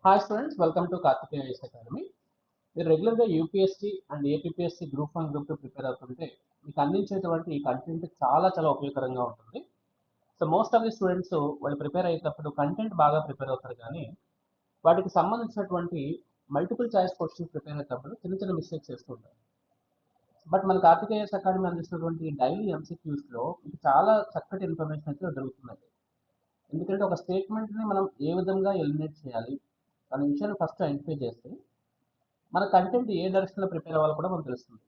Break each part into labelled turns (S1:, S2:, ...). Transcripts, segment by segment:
S1: Hi students, welcome to Karthikeya IAS Academy. మీరు రెగ్యులర్గా UPSC and APSC group 1 group 2 prepare అవుతుంటే మీకు అందించేటువంటి ఈ కంటెంట్ చాలా ఉపయోగకరంగా ఉంటుంది. So most of the students వాళ్ళు ప్రిపేర్ అయ్యేటప్పుడు కంటెంట్ బాగా ప్రిపేర్ అవుతారు, కానీ వాటికి సంబంధించినటువంటి మల్టిపుల్ చాయిస్ క్వశ్చన్స్ ప్రిపేర్ అయ్యేటప్పుడు చిన్న చిన్న మిస్టేక్స్ చేస్తుంటారు. బట్ మన కార్తికేయ ఐఏఎస్ అకాడమీ అందిస్తున్నటువంటి డైలీ ఎంసీక్యూస్లో మీకు చాలా చక్కటి ఇన్ఫర్మేషన్ అయితే దొరుకుతుంది. ఎందుకంటే ఒక స్టేట్మెంట్ని మనం ఏ విధంగా ఎలిమినేట్ చేయాలి అనే విషయాన్ని ఫస్ట్ ఐడెంటిఫై చేస్తే మన కంటెంట్ ఏ డైరెక్షన్లో ప్రిపేర్ అవ్వాలో కూడా మనకు తెలుస్తుంది.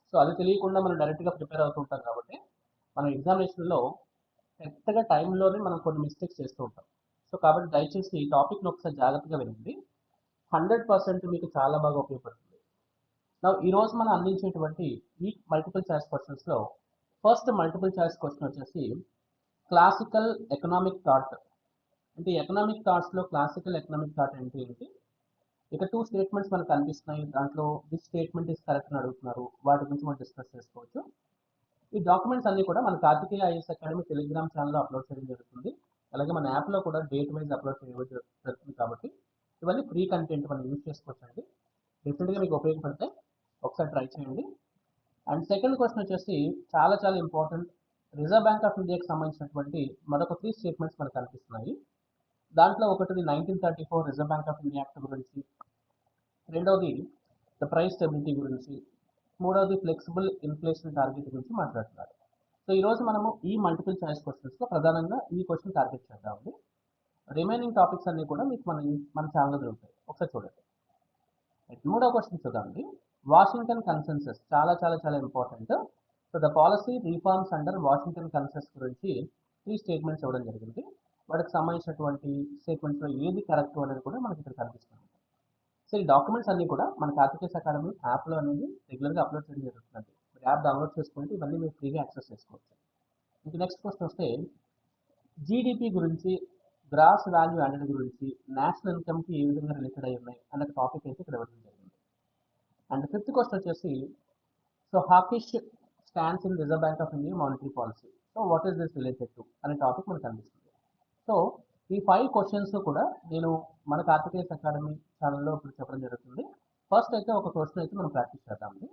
S1: సో అది తెలియకుండా మనం డైరెక్ట్గా ప్రిపేర్ అవుతుంటాం కాబట్టి మన ఎగ్జామినేషన్లో కరెక్ట్గా టైంలోనే మనం కొన్ని మిస్టేక్స్ చేస్తూ ఉంటాం. సో కాబట్టి దయచేసి ఈ టాపిక్ని ఒకసారి జాగ్రత్తగా వినండి. 100% మీకు చాలా బాగా ఉపయోగపడుతుంది. ఈరోజు మనం అందించేటువంటి ఈ మల్టిపుల్ చాయిస్ క్వశ్చన్స్లో ఫస్ట్ మల్టిపుల్ చాయిస్ క్వశ్చన్ వచ్చేసి క్లాసికల్ ఎకనామిక్ థాట్. అంటే ఎకనామిక్ థాట్స్లో క్లాసికల్ ఎకనామిక్ థాట్ అంటే ఏంటి? ఇక 2 స్టేట్మెంట్స్ మనకు కనిపిస్తున్నాయి. దాంట్లో దిస్ స్టేట్మెంట్ ఇస్ కరెక్ట్ అని అడుగుతున్నారు. వాటి గురించి మనం డిస్కస్ చేసుకోవచ్చు. ఈ డాక్యుమెంట్స్ అన్ని కూడా మన కార్తికేయ ఐఏఎస్ అకాడమీ టెలిగ్రామ్ ఛానల్లో అప్లోడ్ చేయడం జరుగుతుంది. అలాగే మన యాప్లో కూడా డేట్ వైజ్ అప్లోడ్ చేయడం జరుగుతుంది. కాబట్టి ఇవన్నీ ఫ్రీ కంటెంట్ మనం యూజ్ చేసుకోవచ్చండి. డెఫినెట్గా మీకు ఉపయోగపడతాయి. ఒకసారి ట్రై చేయండి. అండ్ సెకండ్ క్వశ్చన్ వచ్చేసి చాలా ఇంపార్టెంట్. రిజర్వ్ బ్యాంక్ ఆఫ్ ఇండియాకి సంబంధించినటువంటి మరొక 3 స్టేట్మెంట్స్ మనకు కనిపిస్తున్నాయి. దాంట్లో ఒకటి 1934 reserve bank of India act గురించి, రెండవది ద ప్రైస్ స్టెబిలిటీ గురించి, మూడవది ఫ్లెక్సిబుల్ ఇన్ఫ్లేషన్ టార్గెట్ గురించి మాట్లాడుతున్నారు. సో ఈరోజు మనము ఈ మల్టిపుల్ చాయిస్ క్వశ్చన్స్లో ప్రధానంగా ఈ క్వశ్చన్ టార్గెట్ చేద్దామండి. రిమైనింగ్ టాపిక్స్ అన్ని కూడా మీకు మన ఛానల్లో దొరుకుతాయి. ఒకసారి చూడండి. మూడవ క్వశ్చన్ చూద్దామండి. వాషింగ్టన్ కన్సెన్సస్ చాలా important. So the policy reforms under Washington consensus గురించి 3 స్టేట్మెంట్స్ ఇవ్వడం జరిగింది. వాటికి సంబంధించినటువంటి స్టేట్మెంట్స్లో ఏది కరెక్ట్ అనేది కూడా మనకి ఇక్కడ కనిపిస్తుంది. సో ఈ డాక్యుమెంట్స్ అన్ని కూడా మన కార్తికేయ అకాడమీ యాప్లో అనేది రెగ్యులర్గా అప్లోడ్ చేయడం జరుగుతుంది. మీరు యాప్ డౌన్లోడ్ చేసుకుంటే ఇవన్నీ మీరు ఫ్రీగా యాక్సెస్ చేసుకోవచ్చు. ఇంకా నెక్స్ట్ క్వశ్చన్ వస్తే జీడిపి గురించి, గ్రాస్ వాల్యూ యాడెడ్ గురించి, నేషనల్ ఇన్కమ్కి ఏ విధంగా రిలేటెడ్ అయి ఉన్నాయి అనే టాపిక్ అయితే ఇక్కడ ఇవ్వడం జరిగింది. అండ్ ఫిఫ్త్ క్వశ్చన్ వచ్చేసి so hawkish stands in reserve bank of India monetary policy. So what is this related to అనే టాపిక్ మనకు కనిపిస్తుంది. సో ఈ 5 క్వశ్చన్స్ కూడా నేను మన కార్తికేయ అకాడమీ ఛానల్లో ఇప్పుడు చెప్పడం జరుగుతుంది. ఫస్ట్ అయితే ఒక క్వశ్చన్ అయితే మనం ప్రాక్టీస్ చేద్దామండి.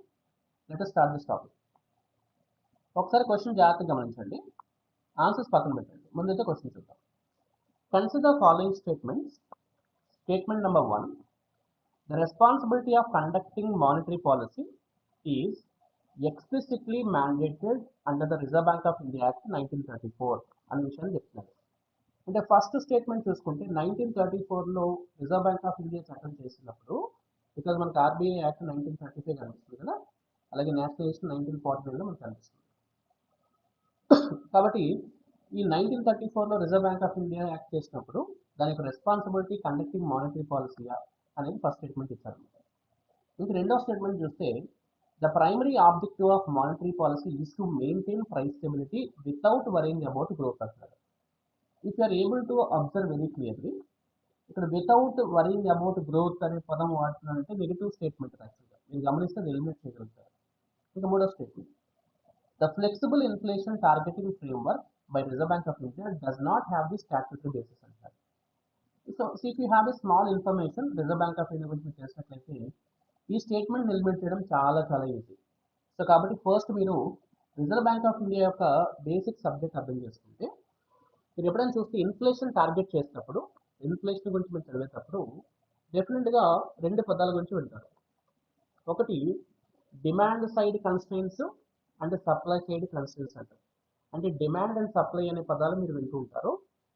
S1: Let us start this topic. ఒకసారి క్వశ్చన్ జాగ్రత్తగా గమనించండి, ఆన్సర్స్ పక్కన పెట్టండి. ముందైతే క్వశ్చన్ చూద్దాం. Consider following statements. Statement number 1, the responsibility of conducting monetary policy is explicitly mandated under the Reserve Bank of India Act 1934 అనే విషయాన్ని చెప్తున్నారు. అంటే ఫస్ట్ స్టేట్మెంట్ చూసుకుంటే 1934లో రిజర్వ్ బ్యాంక్ ఆఫ్ ఇండియా చట్టం చేసినప్పుడు, బికాజ్ మనకు ఆర్బీఐ యాక్ట్ 1935 కనిపిస్తుంది కదా, అలాగే నేషనలైజేషన్ 1949లో మనకు కనిపిస్తుంది. కాబట్టి ఈ 1934లో reserve bank of India act చేసినప్పుడు దాని యొక్క రెస్పాన్సిబిలిటీ కండక్టింగ్ మానిటరీ పాలసీయా అనేది ఫస్ట్ స్టేట్మెంట్ ఇచ్చారు. ఇంక రెండో స్టేట్మెంట్ చూస్తే the primary objective of monetary policy is to maintain price stability without worrying about growth అంటారు. If you are able to observe very clearly, ఇక్కడ వితౌట్ వరింగ్ అబౌట్ గ్రోత్ అనే పదం వాడుతున్నారంటే negative statement. యాక్చువల్గా మీరు గమనిస్తే ఎలిమినేట్ చేయగలుగుతారు. ఇక మూడో statement, the flexible inflation targeting framework by reserve bank of India does not have the statutory basis అంటారు. So if you have a small information reserve bank of India గురించి చేసినట్లయితే ఈ స్టేట్మెంట్ ఎలిమినేట్ చేయడం చాలా easy. So కాబట్టి first మీరు reserve bank of India యొక్క basic subject అర్థం చేసుకుంటే, మీరు ఎప్పుడైనా చూస్తే ఇన్ఫ్లేషన్ టార్గెట్ చేసినప్పుడు, ఇన్ఫ్లేషన్ గురించి మీరు చదివేటప్పుడు డెఫినెట్గా 2 పదాల గురించి వింటారు. ఒకటి demand side constraints and supply side constraints అంటారు. అంటే డిమాండ్ అండ్ సప్లై అనే పదాలు మీరు వింటూ ఉంటారు.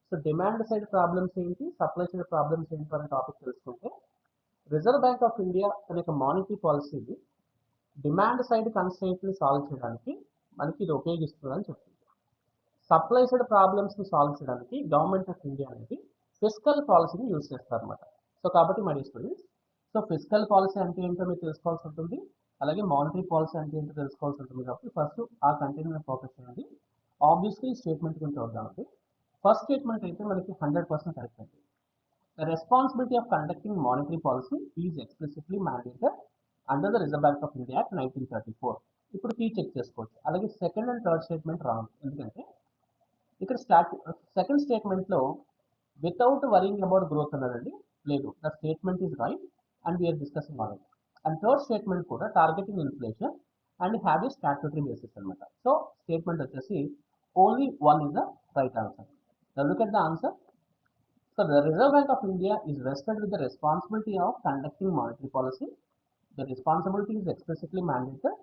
S1: సో డిమాండ్ సైడ్ ప్రాబ్లమ్స్ ఏంటి, సప్లై సైడ్ ప్రాబ్లమ్స్ ఏంటి అనే టాపిక్ తెలుసుకుంటే రిజర్వ్ బ్యాంక్ ఆఫ్ ఇండియా తన యొక్క మానిటరీ పాలసీని డిమాండ్ సైడ్ కన్స్ట్రెయింట్ని సాల్వ్ చేయడానికి మనకి ఇది ఉపయోగిస్తుందని చెప్తుంది. సప్లై సైడ్ ప్రాబ్లమ్స్ని సాల్వ్ చేయడానికి గవర్నమెంట్ ఆఫ్ ఇండియా అనేది ఫిస్కల్ పాలసీని యూజ్ చేస్తారన్నమాట. సో కాబట్టి my dear students, so fiscal policy అంటే ఏంటో మీరు తెలుసుకోవాల్సి ఉంటుంది, అలాగే మానిటరీ పాలసీ అంటే ఏంటో తెలుసుకోవాల్సి ఉంటుంది. కాబట్టి ఫస్ట్ ఆ కంటెంట్ మీద ఫోకస్ చేయండి. ఆబ్వియస్లీ ఈ స్టేట్మెంట్ గురించి చూద్దామండి. ఫస్ట్ స్టేట్మెంట్ అయితే మనకి 100% కరెక్ట్ అండి. The responsibility of conducting monetary policy is explicitly mandated under the reserve bank of India act 1934. ఇప్పుడు కీ చెక్ చేసుకోవచ్చు. అలాగే second and third statement wrong. ఎందుకంటే ఇక్కడ సెకండ్ స్టేట్మెంట్లో వితౌట్ వరింగ్ అబౌట్ గ్రోత్ అన్నారండి. లేదు, the statement is right and we're discussing on it. And third statement కూడా targeting inflation and have a statutory basis అనమాట. So statement వచ్చేసి only one is the right answer. Look at the answer. So the Reserve Bank of India is vested with the responsibility of conducting monetary policy. The responsibility is explicitly mandated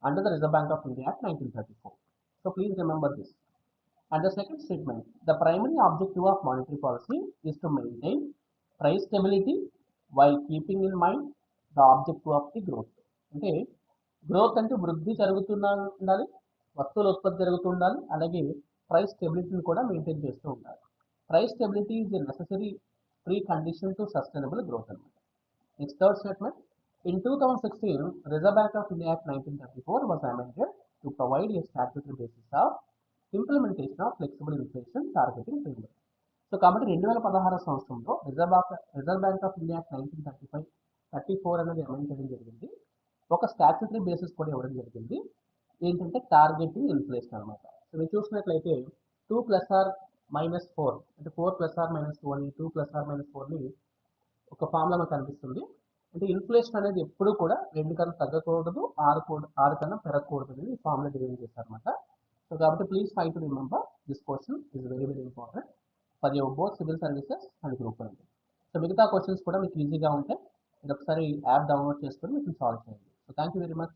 S1: under the Reserve Bank of India Act 1934. So please remember this. And the second statement, the primary objective of monetary policy is to maintain price stability while keeping in mind the objective of the growth. అంటే growth అంటే వృద్ధి జరుగుతూ ఉండాలి, వస్తువుల ఉత్పత్తి జరుగుతూ ఉండాలి, అలాగే ప్రైస్ స్టెబిలిటీని కూడా మెయింటైన్ చేస్తూ ఉండాలి. Price stability is a necessary precondition to sustainable growth. Next third statement, in 2016, Reserve Bank of India Act 1934 was amended to provide a statutory basis of implementation of flexible inflation targeting framework. So కాబట్టి 2016 సంవత్సరంలో reserve bank of India act 1934 అనేది amend చేయడం జరిగింది. ఒక statutory basis కూడా ఇవ్వడం జరిగింది, ఏంటంటే టార్గెటింగ్ ఇన్ఫ్లేషన్ అనమాట. సో మీరు చూసినట్లయితే 2+R-4 అంటే 4+R-2 అని 2+R-4ని ఒక ఫార్ములా మనకు కనిపిస్తుంది. అంటే ఇన్ఫ్లేషన్ అనేది ఎప్పుడు కూడా 2 కన్నా తగ్గకూడదు, 6 కన్నా పెరగకూడదు అనేది ఈ ఫార్ములా డిజైన్ చేశారనమాట. సో కాబట్టి please try to remember this question is very very important for your both civil services and group one. So మిగతా క్వశ్చన్స్ కూడా మీకు ఈజీగా ఉంటాయి, మీరు ఒకసారి యాప్ డౌన్లోడ్ చేసుకొని మీకు సాల్వ్ చేయండి. So thank you very much.